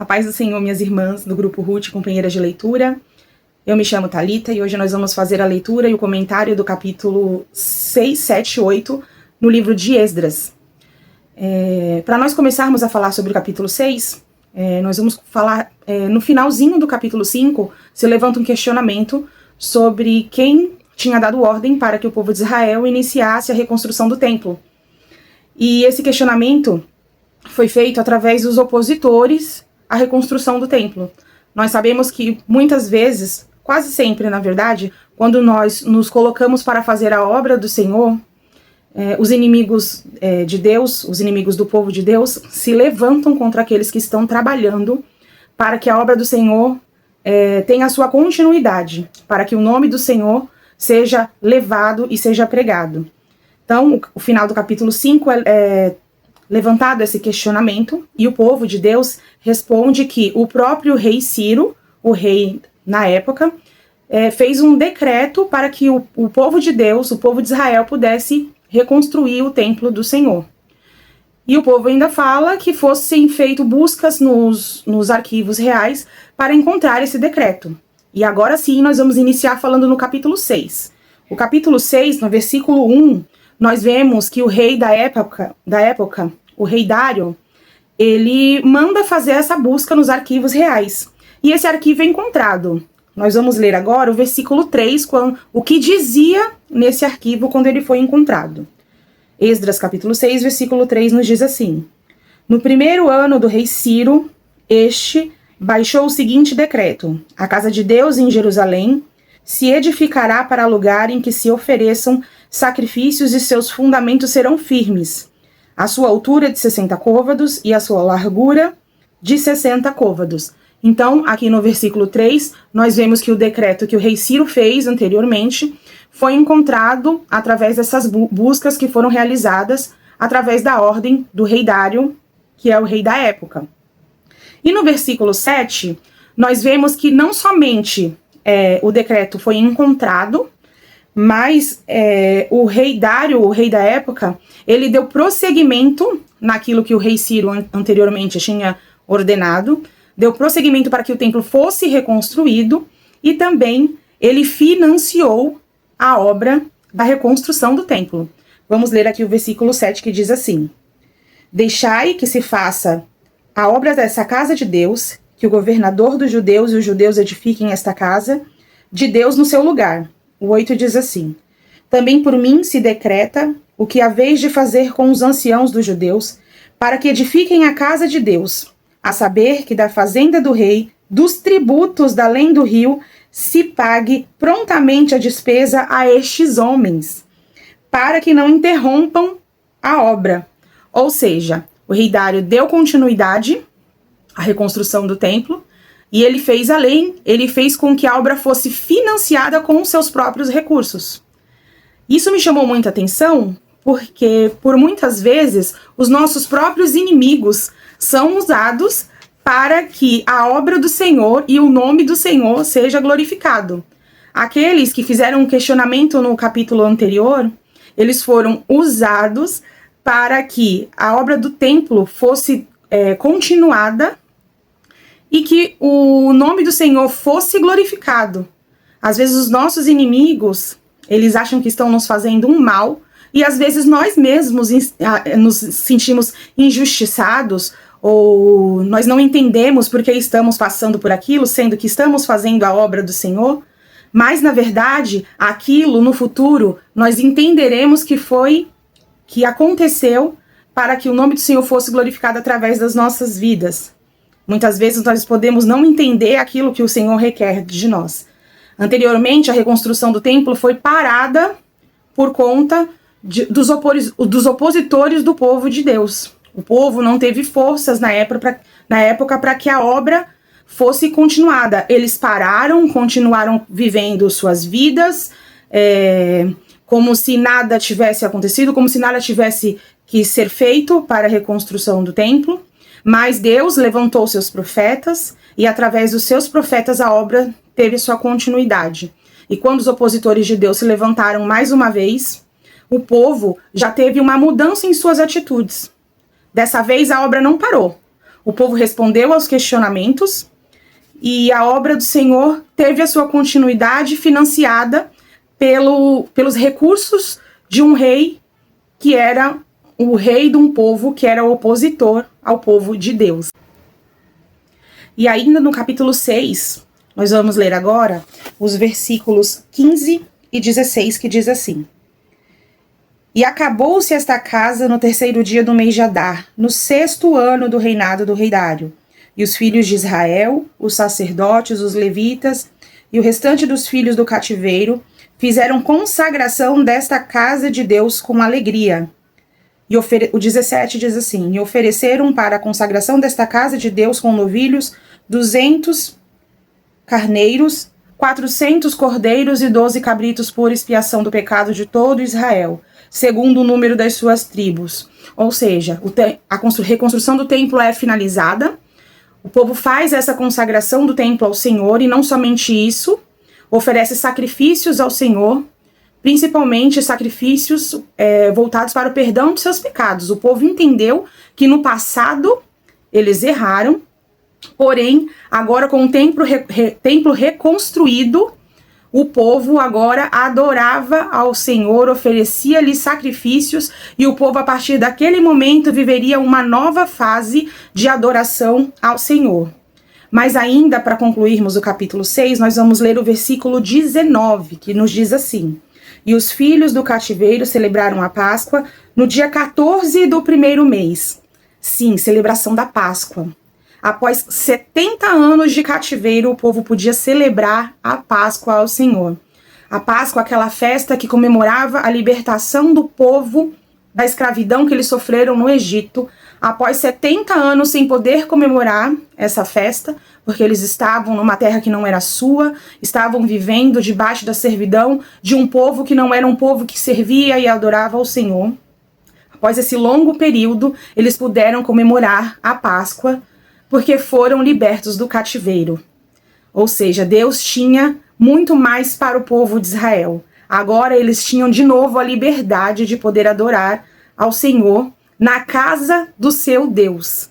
A paz do Senhor, minhas irmãs do Grupo Ruth, companheiras de leitura. Eu me chamo Thalita e hoje nós vamos fazer a leitura e o comentário do capítulo 6, 7 e 8 no livro de Esdras. Para nós começarmos a falar sobre o capítulo 6, nós vamos falar, no finalzinho do capítulo 5, se levanta um questionamento sobre quem tinha dado ordem para que o povo de Israel iniciasse a reconstrução do templo. E esse questionamento foi feito através dos opositores à reconstrução do templo. Nós sabemos que muitas vezes, quase sempre na verdade, quando nós nos colocamos para fazer a obra do Senhor, os inimigos de Deus, os inimigos do povo de Deus, se levantam contra aqueles que estão trabalhando para que a obra do Senhor tenha a sua continuidade, para que o nome do Senhor seja levado e seja pregado. Então, o final do capítulo 5 é levantado esse questionamento, e o povo de Deus responde que o próprio rei Ciro, o rei na época, fez um decreto para que o povo de Deus, o povo de Israel, pudesse reconstruir o templo do Senhor. E o povo ainda fala que fossem feitas buscas nos arquivos reais para encontrar esse decreto. E agora sim, nós vamos iniciar falando no capítulo 6. O capítulo 6, no versículo 1, nós vemos que o rei da época, o rei Dário, ele manda fazer essa busca nos arquivos reais. E esse arquivo é encontrado. Nós vamos ler agora o versículo 3, o que dizia nesse arquivo quando ele foi encontrado. Esdras, capítulo 6, versículo 3, nos diz assim: No primeiro ano do rei Ciro, baixou o seguinte decreto: a casa de Deus em Jerusalém se edificará para lugar em que se ofereçam sacrifícios e seus fundamentos serão firmes. A sua altura de 60 côvados e a sua largura de 60 côvados. Então, aqui no versículo 3, nós vemos que o decreto que o rei Ciro fez anteriormente foi encontrado através dessas buscas que foram realizadas através da ordem do rei Dário, que é o rei da época. E no versículo 7, nós vemos que não somente o decreto foi encontrado, mas o rei Dário, o rei da época, ele deu prosseguimento naquilo que o rei Ciro anteriormente tinha ordenado, deu prosseguimento para que o templo fosse reconstruído e também ele financiou a obra da reconstrução do templo. Vamos ler aqui o versículo 7 que diz assim: Deixai que se faça a obra dessa casa de Deus, que o governador dos judeus e os judeus edifiquem esta casa de Deus no seu lugar. O 8 diz assim: Também por mim se decreta o que haveis de fazer com os anciãos dos judeus, para que edifiquem a casa de Deus, a saber que da fazenda do rei, dos tributos da além do rio, se pague prontamente a despesa a estes homens, para que não interrompam a obra. Ou seja, o rei Dário deu continuidade à reconstrução do templo, e ele fez além, ele fez com que a obra fosse financiada com os seus próprios recursos. Isso me chamou muita atenção, porque por muitas vezes os nossos próprios inimigos são usados para que a obra do Senhor e o nome do Senhor seja glorificado. Aqueles que fizeram um questionamento no capítulo anterior, eles foram usados para que a obra do templo fosse continuada e que o nome do Senhor fosse glorificado. Às vezes os nossos inimigos, eles acham que estão nos fazendo um mal, e às vezes nós mesmos nos sentimos injustiçados, ou nós não entendemos por que estamos passando por aquilo, sendo que estamos fazendo a obra do Senhor, mas na verdade, aquilo no futuro, nós entenderemos que aconteceu para que o nome do Senhor fosse glorificado através das nossas vidas. Muitas vezes nós podemos não entender aquilo que o Senhor requer de nós. Anteriormente, a reconstrução do templo foi parada por conta dos opositores do povo de Deus. O povo não teve forças na época para que a obra fosse continuada. Eles pararam, continuaram vivendo suas vidas, como se nada tivesse acontecido, como se nada tivesse que ser feito para a reconstrução do templo. Mas Deus levantou seus profetas, e através dos seus profetas a obra teve sua continuidade. E quando os opositores de Deus se levantaram mais uma vez, o povo já teve uma mudança em suas atitudes. Dessa vez a obra não parou. O povo respondeu aos questionamentos e a obra do Senhor teve a sua continuidade financiada pelos recursos de um rei que era o rei de um povo que era opositor ao povo de Deus. E ainda no capítulo 6, nós vamos ler agora os versículos 15 e 16, que diz assim: E acabou-se esta casa no 3º dia do mês de Adar, no 6º ano do reinado do rei Dário. E os filhos de Israel, os sacerdotes, os levitas e o restante dos filhos do cativeiro fizeram consagração desta casa de Deus com alegria. E o 17 diz assim: E ofereceram para a consagração desta casa de Deus com novilhos 200 carneiros, 400 cordeiros e 12 cabritos por expiação do pecado de todo Israel, segundo o número das suas tribos. Ou seja, a reconstrução do templo é finalizada. O povo faz essa consagração do templo ao Senhor e não somente isso, oferece sacrifícios ao Senhor, principalmente sacrifícios voltados para o perdão dos seus pecados. O povo entendeu que no passado eles erraram, porém, agora com o templo reconstruído, o povo agora adorava ao Senhor, oferecia-lhe sacrifícios, e o povo, a partir daquele momento, viveria uma nova fase de adoração ao Senhor. Mas ainda, para concluirmos o capítulo 6, nós vamos ler o versículo 19, que nos diz assim: E os filhos do cativeiro celebraram a Páscoa no dia 14 do 1º mês. Sim, celebração da Páscoa. Após 70 anos de cativeiro, o povo podia celebrar a Páscoa ao Senhor. A Páscoa, aquela festa que comemorava a libertação do povo da escravidão que eles sofreram no Egito. Após 70 anos sem poder comemorar essa festa, porque eles estavam numa terra que não era sua, estavam vivendo debaixo da servidão de um povo que não era um povo que servia e adorava ao Senhor. Após esse longo período, eles puderam comemorar a Páscoa, porque foram libertos do cativeiro. Ou seja, Deus tinha muito mais para o povo de Israel. Agora eles tinham de novo a liberdade de poder adorar ao Senhor na casa do seu Deus.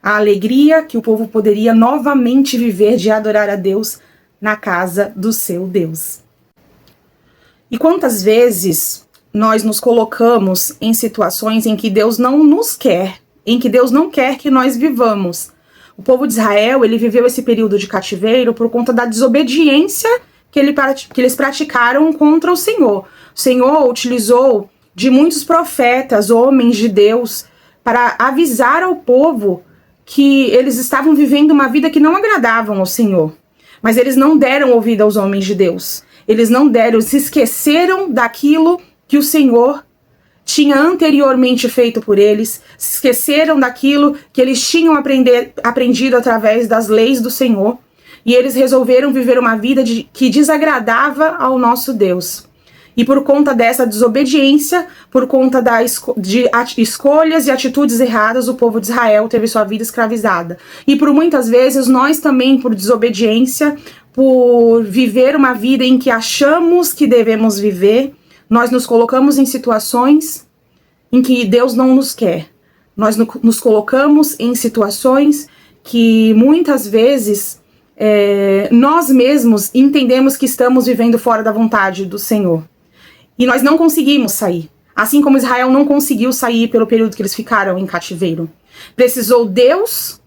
A alegria que o povo poderia novamente viver de adorar a Deus na casa do seu Deus. E quantas vezes nós nos colocamos em situações em que Deus não nos quer, em que Deus não quer que nós vivamos? O povo de Israel, ele viveu esse período de cativeiro por conta da desobediência que eles praticaram contra o Senhor. O Senhor utilizou de muitos profetas, homens de Deus, para avisar ao povo que eles estavam vivendo uma vida que não agradavam ao Senhor. Mas eles não deram ouvido aos homens de Deus. Eles não deram, se esqueceram daquilo que o Senhor tinha anteriormente feito por eles, se esqueceram daquilo que eles tinham aprendido através das leis do Senhor, e eles resolveram viver uma vida que desagradava ao nosso Deus. E por conta dessa desobediência, por conta de escolhas e atitudes erradas, o povo de Israel teve sua vida escravizada. E por muitas vezes, nós também, por desobediência, por viver uma vida em que achamos que devemos viver, nós nos colocamos em situações em que Deus não nos quer. Nós nos colocamos em situações que muitas vezes nós mesmos entendemos que estamos vivendo fora da vontade do Senhor. E nós não conseguimos sair. Assim como Israel não conseguiu sair pelo período que eles ficaram em cativeiro. Precisou Deus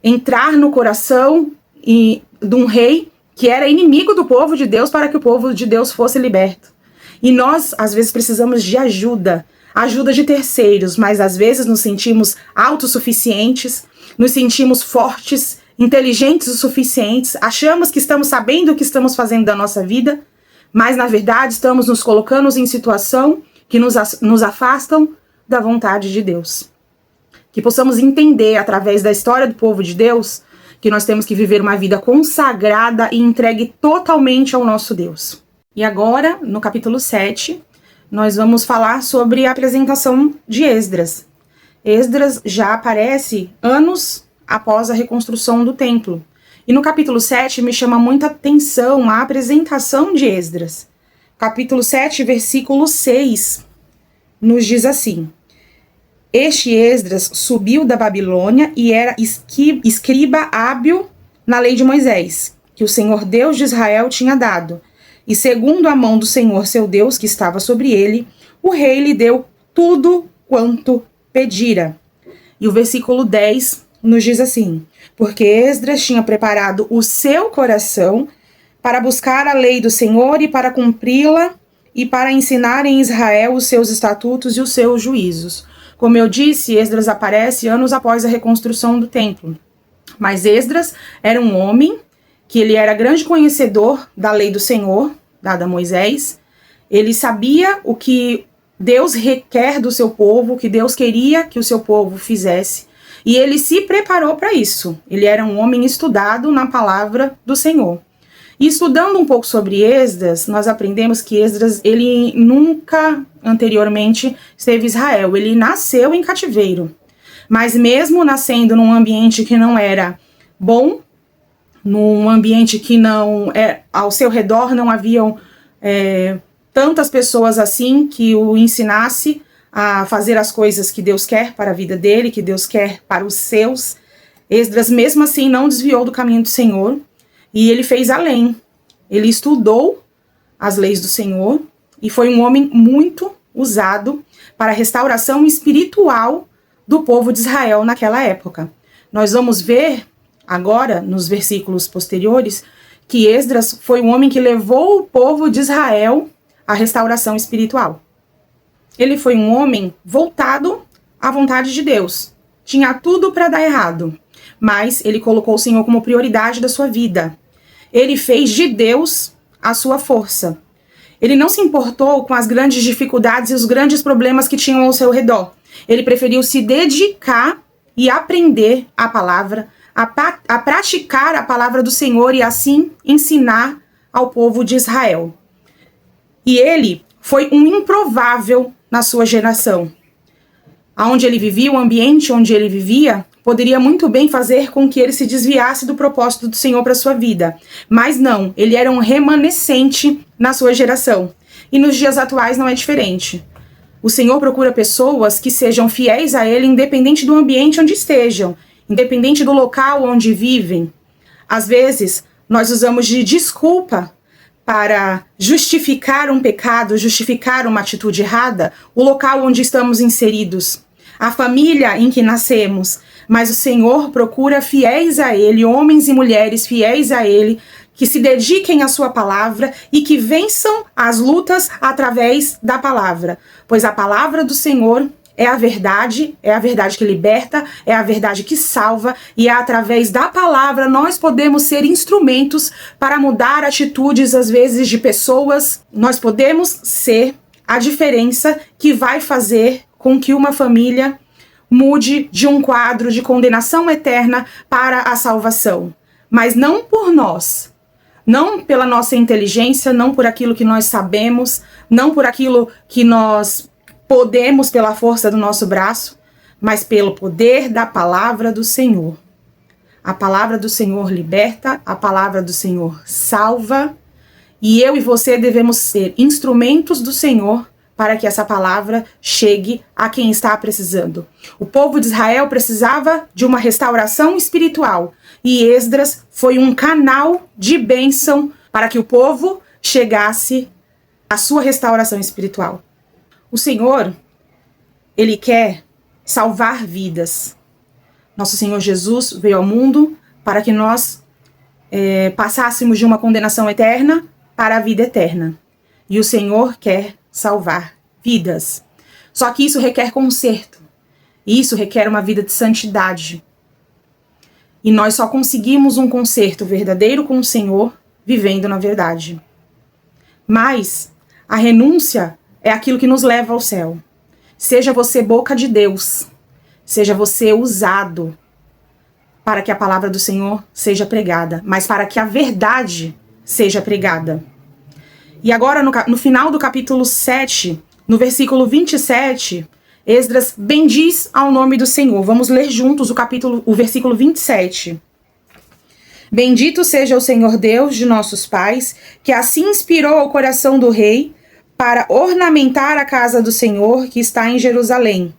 entrar no coração de um rei que era inimigo do povo de Deus para que o povo de Deus fosse liberto. E nós, às vezes, precisamos de ajuda de terceiros, mas às vezes nos sentimos autossuficientes, nos sentimos fortes, inteligentes o suficientes, achamos que estamos sabendo o que estamos fazendo da nossa vida, mas na verdade estamos nos colocando em situação que nos afastam da vontade de Deus. Que possamos entender, através da história do povo de Deus, que nós temos que viver uma vida consagrada e entregue totalmente ao nosso Deus. E agora, no capítulo 7, nós vamos falar sobre a apresentação de Esdras. Esdras já aparece anos após a reconstrução do templo. E no capítulo 7 me chama muita atenção a apresentação de Esdras. Capítulo 7, versículo 6, nos diz assim: Este Esdras subiu da Babilônia e era escriba hábil na lei de Moisés, que o Senhor Deus de Israel tinha dado. E segundo a mão do Senhor seu Deus, que estava sobre ele, o rei lhe deu tudo quanto pedira. E o versículo 10 nos diz assim: porque Esdras tinha preparado o seu coração para buscar a lei do Senhor e para cumpri-la e para ensinar em Israel os seus estatutos e os seus juízos. Como eu disse, Esdras aparece anos após a reconstrução do templo. Mas Esdras era um homem que ele era grande conhecedor da lei do Senhor, dada a Moisés. Ele sabia o que Deus requer do seu povo, o que Deus queria que o seu povo fizesse. E ele se preparou para isso. Ele era um homem estudado na palavra do Senhor. E estudando um pouco sobre Esdras, nós aprendemos que Esdras, ele nunca anteriormente esteve em Israel. Ele nasceu em cativeiro. Mas mesmo nascendo num ambiente que não era bom, num ambiente que não ao seu redor não haviam tantas pessoas assim que o ensinasse a fazer as coisas que Deus quer para a vida dele, que Deus quer para os seus, Esdras mesmo assim não desviou do caminho do Senhor. E ele fez além. Ele estudou as leis do Senhor e foi um homem muito usado para a restauração espiritual do povo de Israel naquela época. Nós vamos ver agora, nos versículos posteriores, que Esdras foi um homem que levou o povo de Israel à restauração espiritual. Ele foi um homem voltado à vontade de Deus. Tinha tudo para dar errado, mas ele colocou o Senhor como prioridade da sua vida. Ele fez de Deus a sua força. Ele não se importou com as grandes dificuldades e os grandes problemas que tinham ao seu redor. Ele preferiu se dedicar e aprender a palavra, a praticar a palavra do Senhor e assim ensinar ao povo de Israel. E ele foi um improvável na sua geração. Aonde ele vivia, o ambiente onde ele vivia, poderia muito bem fazer com que ele se desviasse do propósito do Senhor para sua vida. Mas não, ele era um remanescente na sua geração. E nos dias atuais não é diferente. O Senhor procura pessoas que sejam fiéis a Ele, independente do ambiente onde estejam, independente do local onde vivem. Às vezes, nós usamos de desculpa para justificar um pecado, justificar uma atitude errada, o local onde estamos inseridos, a família em que nascemos. Mas o Senhor procura fiéis a Ele, homens e mulheres fiéis a Ele, que se dediquem à sua palavra e que vençam as lutas através da palavra. Pois a palavra do Senhor é a verdade que liberta, é a verdade que salva, e é através da palavra nós podemos ser instrumentos para mudar atitudes, às vezes, de pessoas. Nós podemos ser a diferença que vai fazer com que uma família mude de um quadro de condenação eterna para a salvação. Mas não por nós, não pela nossa inteligência, não por aquilo que nós sabemos, não por aquilo que nós podemos pela força do nosso braço, mas pelo poder da palavra do Senhor. A palavra do Senhor liberta, a palavra do Senhor salva, e eu e você devemos ser instrumentos do Senhor para que essa palavra chegue a quem está precisando. O povo de Israel precisava de uma restauração espiritual, e Esdras foi um canal de bênção para que o povo chegasse à sua restauração espiritual. O Senhor, Ele quer salvar vidas. Nosso Senhor Jesus veio ao mundo para que nós passássemos de uma condenação eterna para a vida eterna. E o Senhor quer salvar vidas. Só que isso requer conserto. E isso requer uma vida de santidade. E nós só conseguimos um conserto verdadeiro com o Senhor vivendo na verdade. Mas a renúncia é aquilo que nos leva ao céu. Seja você boca de Deus, seja você usado para que a palavra do Senhor seja pregada, mas para que a verdade seja pregada. E agora, no final do capítulo 7, no versículo 27, Esdras bendiz ao nome do Senhor. Vamos ler juntos o versículo 27. Bendito seja o Senhor Deus de nossos pais, que assim inspirou o coração do rei para ornamentar a casa do Senhor que está em Jerusalém.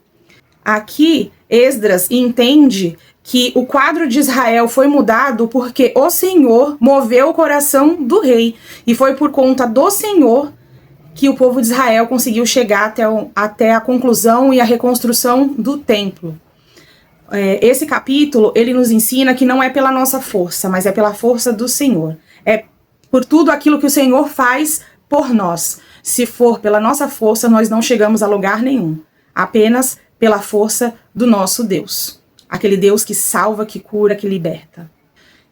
Aqui, Esdras entende que o quadro de Israel foi mudado porque o Senhor moveu o coração do rei. E foi por conta do Senhor que o povo de Israel conseguiu chegar até a conclusão e a reconstrução do templo. Esse capítulo, ele nos ensina que não é pela nossa força, mas é pela força do Senhor. É por tudo aquilo que o Senhor faz por nós. Se for pela nossa força, nós não chegamos a lugar nenhum. Apenas pela força do nosso Deus. Aquele Deus que salva, que cura, que liberta.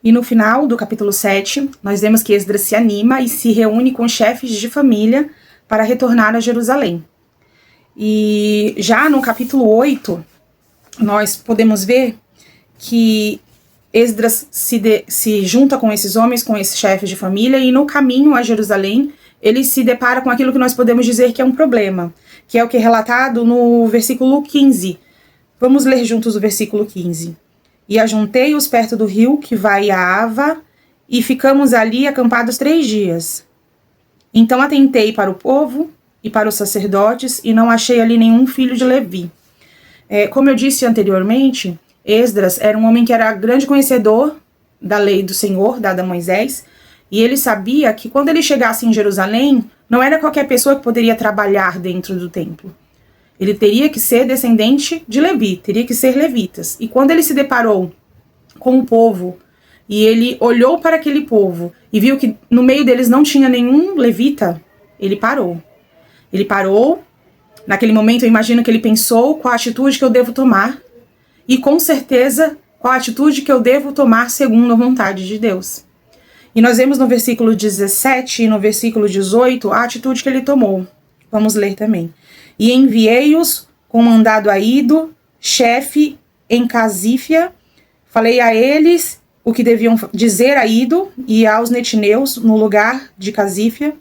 E no final do capítulo 7, nós vemos que Esdras se anima e se reúne com chefes de família para retornar a Jerusalém. E já no capítulo 8, nós podemos ver que Esdras se junta com esses homens, com esses chefes de família, e no caminho a Jerusalém, ele se depara com aquilo que nós podemos dizer que é um problema, que é o que é relatado no versículo 15. Vamos ler juntos o versículo 15. E ajuntei-os perto do rio que vai a Ava, e ficamos ali acampados 3 dias. Então atentei para o povo e para os sacerdotes, e não achei ali nenhum filho de Levi. Como eu disse anteriormente, Esdras era um homem que era grande conhecedor da lei do Senhor, dada a Moisés, e ele sabia que quando ele chegasse em Jerusalém, não era qualquer pessoa que poderia trabalhar dentro do templo. Ele teria que ser descendente de Levi, teria que ser levitas. E quando ele se deparou com o povo, e ele olhou para aquele povo, e viu que no meio deles não tinha nenhum levita, ele parou. Ele parou, naquele momento eu imagino que ele pensou qual a atitude que eu devo tomar, e com certeza qual a atitude que eu devo tomar segundo a vontade de Deus. E nós vemos no versículo 17 e no versículo 18 a atitude que ele tomou. Vamos ler também. E enviei-os com mandado a Ido, chefe em Casífia. Falei a eles o que deviam dizer a Ido e aos netineus no lugar de Casífia,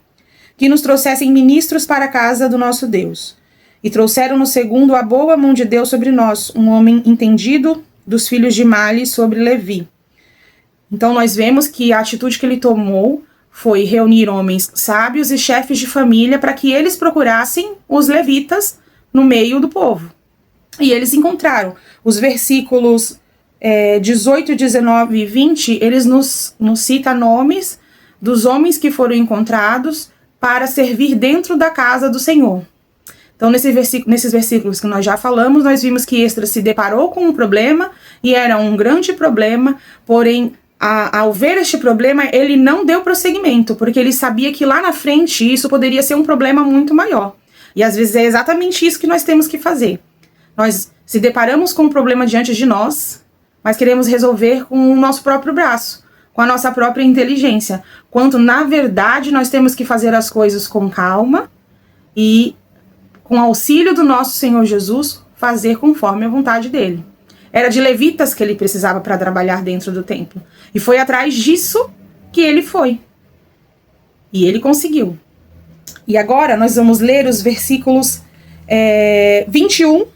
que nos trouxessem ministros para a casa do nosso Deus. E trouxeram-nos segundo a boa mão de Deus sobre nós, um homem entendido dos filhos de Mali sobre Levi. Então nós vemos que a atitude que ele tomou foi reunir homens sábios e chefes de família para que eles procurassem os levitas no meio do povo. E eles encontraram. Os versículos 18, 19 e 20, eles nos citam nomes dos homens que foram encontrados para servir dentro da casa do Senhor. Então, nesses versículos que nós já falamos, nós vimos que Esdras se deparou com um problema, e era um grande problema, porém, ao ver este problema, ele não deu prosseguimento, porque ele sabia que lá na frente isso poderia ser um problema muito maior. E às vezes é exatamente isso que nós temos que fazer. Nós se deparamos com um problema diante de nós, mas queremos resolver com o nosso próprio braço, com a nossa própria inteligência, quanto na verdade nós temos que fazer as coisas com calma e, com auxílio do nosso Senhor Jesus, fazer conforme a vontade dele. Era de levitas que ele precisava para trabalhar dentro do templo. E foi atrás disso que ele foi. E ele conseguiu. E agora nós vamos ler os versículos 21,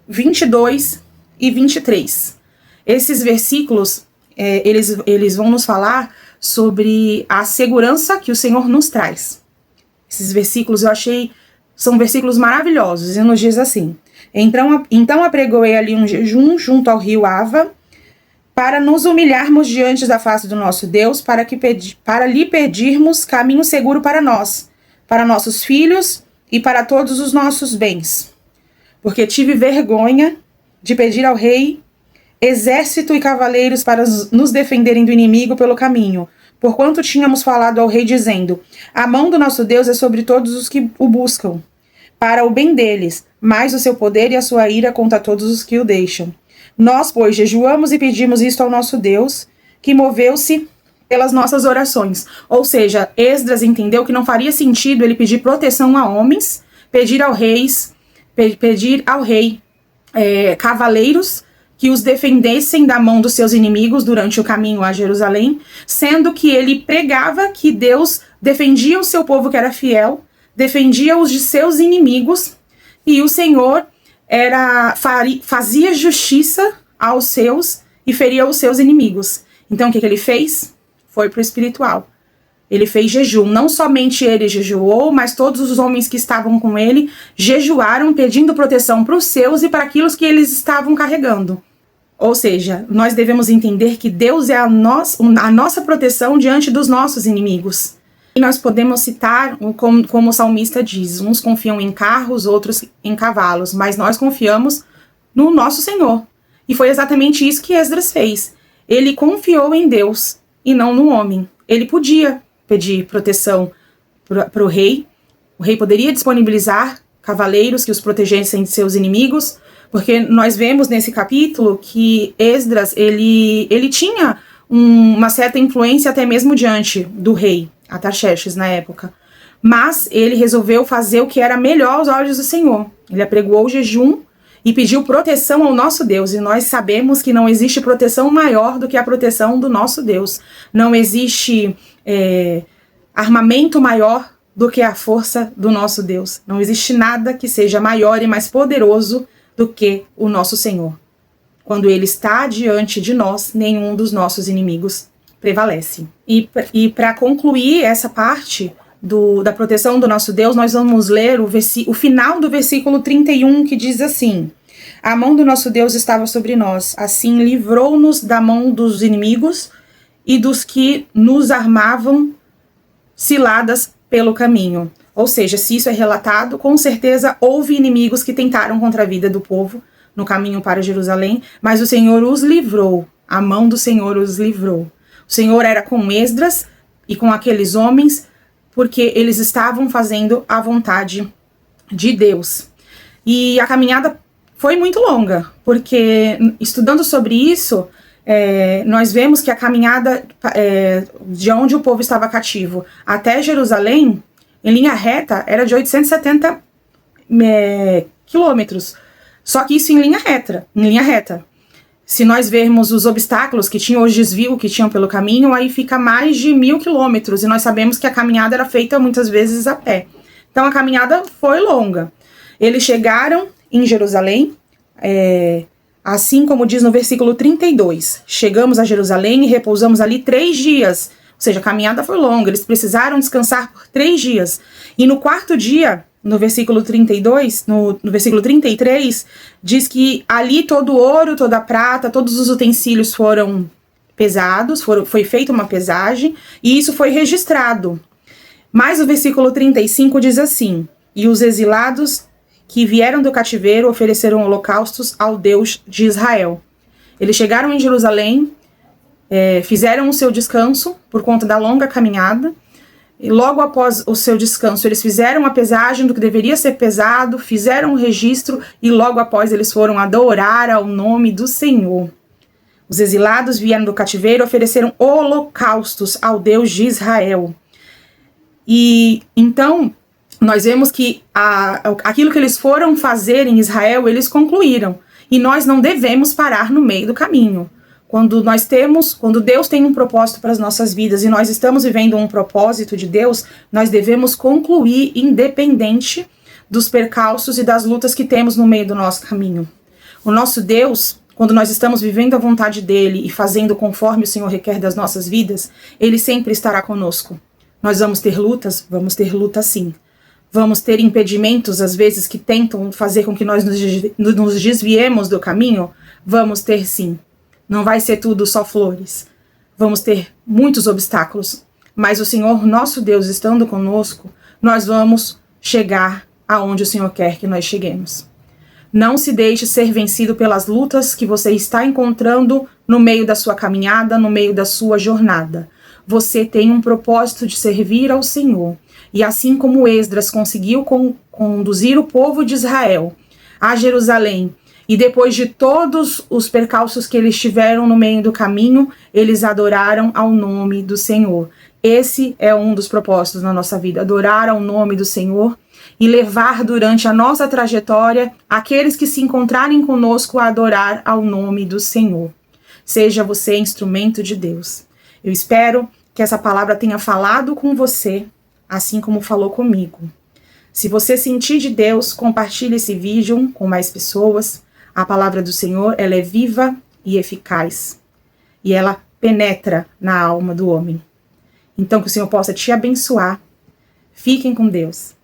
22 e 23. Esses versículos, eles vão nos falar sobre a segurança que o Senhor nos traz. Esses versículos eu achei... São versículos maravilhosos, e nos diz assim: Então apregoei ali um jejum junto ao rio Ava, para nos humilharmos diante da face do nosso Deus, para lhe pedirmos caminho seguro para nós, para nossos filhos e para todos os nossos bens. Porque tive vergonha de pedir ao rei exército e cavaleiros para nos defenderem do inimigo pelo caminho, porquanto tínhamos falado ao rei dizendo: a mão do nosso Deus é sobre todos os que o buscam, para o bem deles, mas o seu poder e a sua ira contra todos os que o deixam. Nós, pois, jejuamos e pedimos isto ao nosso Deus, que moveu-se pelas nossas orações. Ou seja, Esdras entendeu que não faria sentido ele pedir proteção a homens, pedir ao rei cavaleiros que os defendessem da mão dos seus inimigos durante o caminho a Jerusalém, sendo que ele pregava que Deus defendia o seu povo que era fiel, defendia-os de seus inimigos, e o Senhor fazia justiça aos seus e feria os seus inimigos. Então o que ele fez? Foi para o espiritual. Ele fez jejum. Não somente ele jejuou, mas todos os homens que estavam com ele jejuaram, pedindo proteção para os seus e para aquilo que eles estavam carregando. Ou seja, nós devemos entender que Deus é a nossa proteção diante dos nossos inimigos. E nós podemos citar, como o salmista diz, uns confiam em carros, outros em cavalos, mas nós confiamos no nosso Senhor. E foi exatamente isso que Esdras fez. Ele confiou em Deus e não no homem. Ele podia pedir proteção para o rei. O rei poderia disponibilizar cavaleiros que os protegessem de seus inimigos, porque nós vemos nesse capítulo que Esdras, ele tinha uma certa influência até mesmo diante do rei Artaxerxes na época. Mas ele resolveu fazer o que era melhor aos olhos do Senhor. Ele apregoou o jejum e pediu proteção ao nosso Deus. E nós sabemos que não existe proteção maior do que a proteção do nosso Deus. Não existe armamento maior do que a força do nosso Deus. Não existe nada que seja maior e mais poderoso do que o nosso Senhor. Quando Ele está diante de nós, nenhum dos nossos inimigos prevalece. E para concluir essa parte da proteção do nosso Deus, nós vamos ler o final do versículo 31, que diz assim: a mão do nosso Deus estava sobre nós, assim livrou-nos da mão dos inimigos e dos que nos armavam ciladas pelo caminho. Ou seja, se isso é relatado, com certeza houve inimigos que tentaram contra a vida do povo no caminho para Jerusalém, mas o Senhor os livrou, a mão do Senhor os livrou. O Senhor era com Esdras e com aqueles homens, porque eles estavam fazendo a vontade de Deus. E a caminhada foi muito longa, porque estudando sobre isso, nós vemos que a caminhada de onde o povo estava cativo até Jerusalém, em linha reta, era de 870 quilômetros. Só que isso em linha reta. Se nós vermos os obstáculos que tinham, os desvios que tinham pelo caminho, aí fica mais de 1.000 quilômetros. E nós sabemos que a caminhada era feita muitas vezes a pé. Então a caminhada foi longa. Eles chegaram em Jerusalém, assim como diz no versículo 32. Chegamos a Jerusalém e repousamos ali 3 dias. Ou seja, a caminhada foi longa. Eles precisaram descansar por 3 dias. E no 4º dia, no versículo 32, no versículo 33, diz que ali todo o ouro, toda a prata, todos os utensílios foram pesados, foi feita uma pesagem, e isso foi registrado. Mas o versículo 35 diz assim: e os exilados que vieram do cativeiro ofereceram holocaustos ao Deus de Israel. Eles chegaram em Jerusalém, fizeram o seu descanso por conta da longa caminhada, e logo após o seu descanso, eles fizeram a pesagem do que deveria ser pesado, fizeram o registro, e logo após eles foram adorar ao nome do Senhor. Os exilados vieram do cativeiro e ofereceram holocaustos ao Deus de Israel. E então, nós vemos que aquilo que eles foram fazer em Israel, eles concluíram. E nós não devemos parar no meio do caminho. Quando Deus tem um propósito para as nossas vidas e nós estamos vivendo um propósito de Deus, nós devemos concluir independente dos percalços e das lutas que temos no meio do nosso caminho. O nosso Deus, quando nós estamos vivendo a vontade dele e fazendo conforme o Senhor requer das nossas vidas, ele sempre estará conosco. Nós vamos ter lutas? Vamos ter luta sim. Vamos ter impedimentos, às vezes, que tentam fazer com que nós nos desviemos do caminho? Vamos ter sim. Não vai ser tudo só flores. Vamos ter muitos obstáculos. Mas o Senhor, nosso Deus, estando conosco, nós vamos chegar aonde o Senhor quer que nós cheguemos. Não se deixe ser vencido pelas lutas que você está encontrando no meio da sua caminhada, no meio da sua jornada. Você tem um propósito de servir ao Senhor. E assim como Esdras conseguiu conduzir o povo de Israel a Jerusalém, e depois de todos os percalços que eles tiveram no meio do caminho, eles adoraram ao nome do Senhor. Esse é um dos propósitos na nossa vida, adorar ao nome do Senhor e levar durante a nossa trajetória aqueles que se encontrarem conosco a adorar ao nome do Senhor. Seja você instrumento de Deus. Eu espero que essa palavra tenha falado com você, assim como falou comigo. Se você sentir de Deus, compartilhe esse vídeo com mais pessoas. A palavra do Senhor, ela é viva e eficaz. E ela penetra na alma do homem. Então, que o Senhor possa te abençoar. Fiquem com Deus.